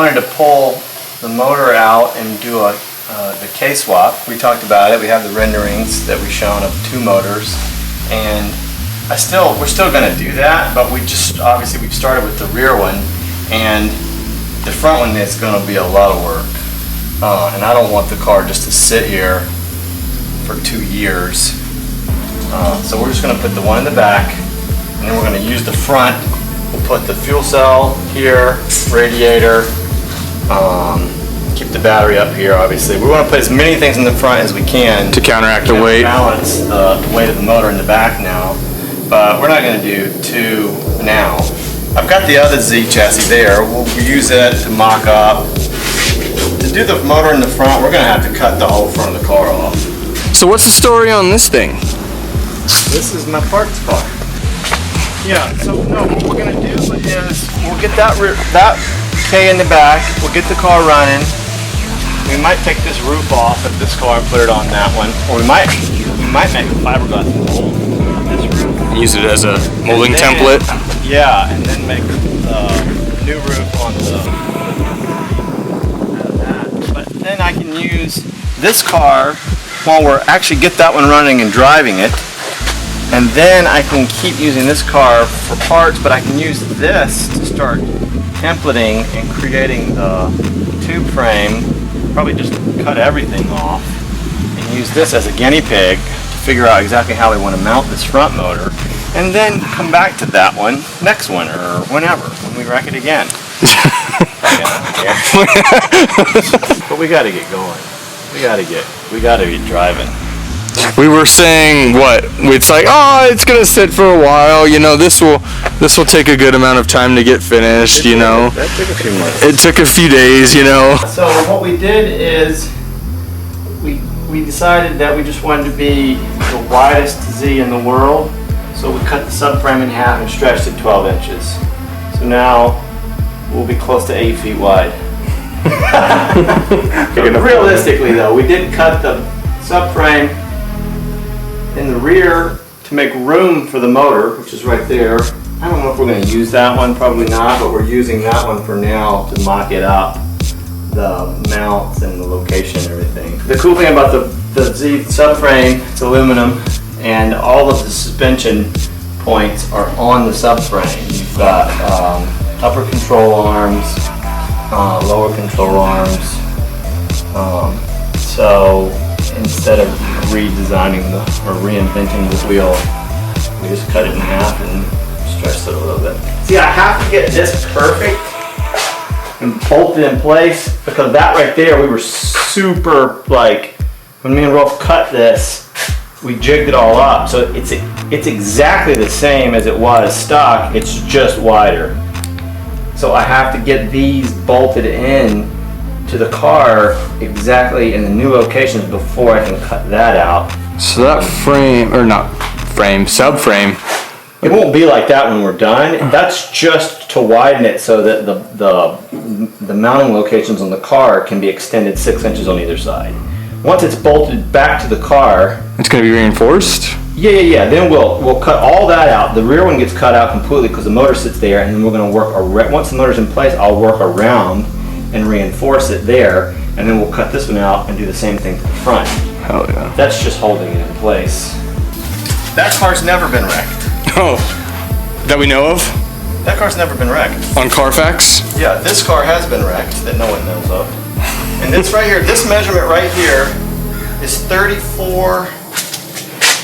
wanted to pull the motor out and do the K swap. We talked about it. We have the renderings that we've shown of 2 motors, and we're still going to do that, but obviously we've started with the rear one, and the front one is going to be a lot of work. And I don't want the car just to sit here for 2 years. So we're just going to put the one in the back, and then we're going to use the front. We'll put the fuel cell here, radiator, keep the battery up here, obviously. We want to put as many things in the front as we can to counteract the weight. Balance the weight of the motor in the back now, but we're not going to do 2 now. I've got the other Z chassis there. We'll use it to mock up. To do the motor in the front, we're going to have to cut the whole front of the car off. So what's the story on this thing? This is my parts car. Yeah, so no, what we're going to do is we'll get that K in the back, we'll get the car running. We might take this roof off of this car and put it on that one, or we might make a fiberglass mold of this roof. Use it as a molding template. Yeah, and then make a new roof on that. But then I can use this car while we're actually get that one running and driving it. And then I can keep using this car for parts, but I can use this to start templating and creating the tube frame. Probably just cut everything off and use this as a guinea pig to figure out exactly how we want to mount this front motor, and then come back to that one next winter or whenever, when we wreck it again. But we got to get going. We got to get driving. We were saying what? It's like, oh, it's gonna sit for a while. You know, this will take a good amount of time to get finished. You know, that took a few months. It took a few days. You know. So what we did is we decided that we just wanted to be the widest Z in the world. So we cut the subframe in half and stretched it 12 inches. So now we'll be close to 8 feet wide. Realistically though, we did cut the subframe in the rear to make room for the motor, which is right there. I don't know if we're going to use that one, probably not, but we're using that one for now to mock it up, the mounts and the location and everything. The cool thing about the Z subframe, it's aluminum, and all of the suspension points are on the subframe. You've got upper control arms, lower control arms, so instead of redesigning or reinventing the wheel, we just cut it in half and stretched it a little bit. See, I have to get this perfect and bolt it in place, because that right there, we were super, like, when me and Rolf cut this, we jigged it all up. So it's exactly the same as it was stock, it's just wider. So I have to get these bolted in to the car exactly in the new locations before I can cut that out. So that frame, or not frame, subframe. It won't be like that when we're done. That's just to widen it so that the mounting locations on the car can be extended 6 inches on either side. Once it's bolted back to the car, it's going to be reinforced? Yeah. Then we'll cut all that out. The rear one gets cut out completely because the motor sits there, and then we're going to work once the motor's in place, I'll work around and reinforce it there, and then we'll cut this one out and do the same thing to the front. Hell yeah. That's just holding it in place. That car's never been wrecked. Oh, that we know of? That car's never been wrecked. On Carfax? Yeah, this car has been wrecked that no one knows of. And this right here, this measurement right here is 34,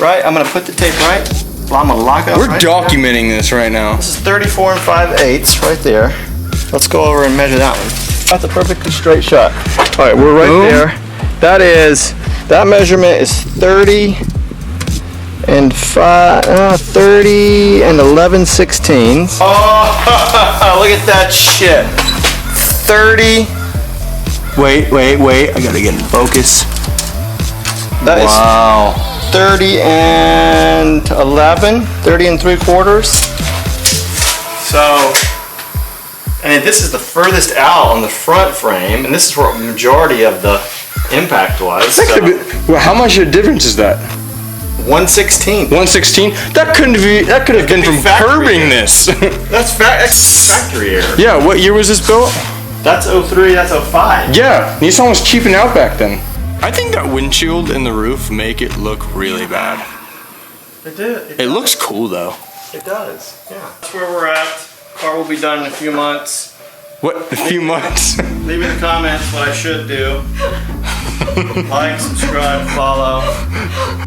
right? I'm gonna put the tape right. Well, I'm gonna lock it up. We're documenting this right now. This is 34 and 5/8 right there. Let's go over and measure that one. That's a perfectly straight shot. All right, we're right there. That measurement is 30 and 11/16. Oh, look at that shit. 30. Wait. I gotta get in focus. That wow. is 30 and 11, 30 and 3/4. So, and this is the furthest out on the front frame, and this is where the majority of the impact was. So. Well, how much of a difference is that? 1/16. 1/16? That could have been from curbing this. That's factory error. Yeah, what year was this built? That's 03, that's 05. Yeah, Nissan was cheaping out back then. I think that windshield and the roof make it look really bad. It did. It looks cool though. It does, yeah. That's where we're at. Car will be done in a few months. What, a few months? Leave in the comments what I should do. Like, subscribe, follow.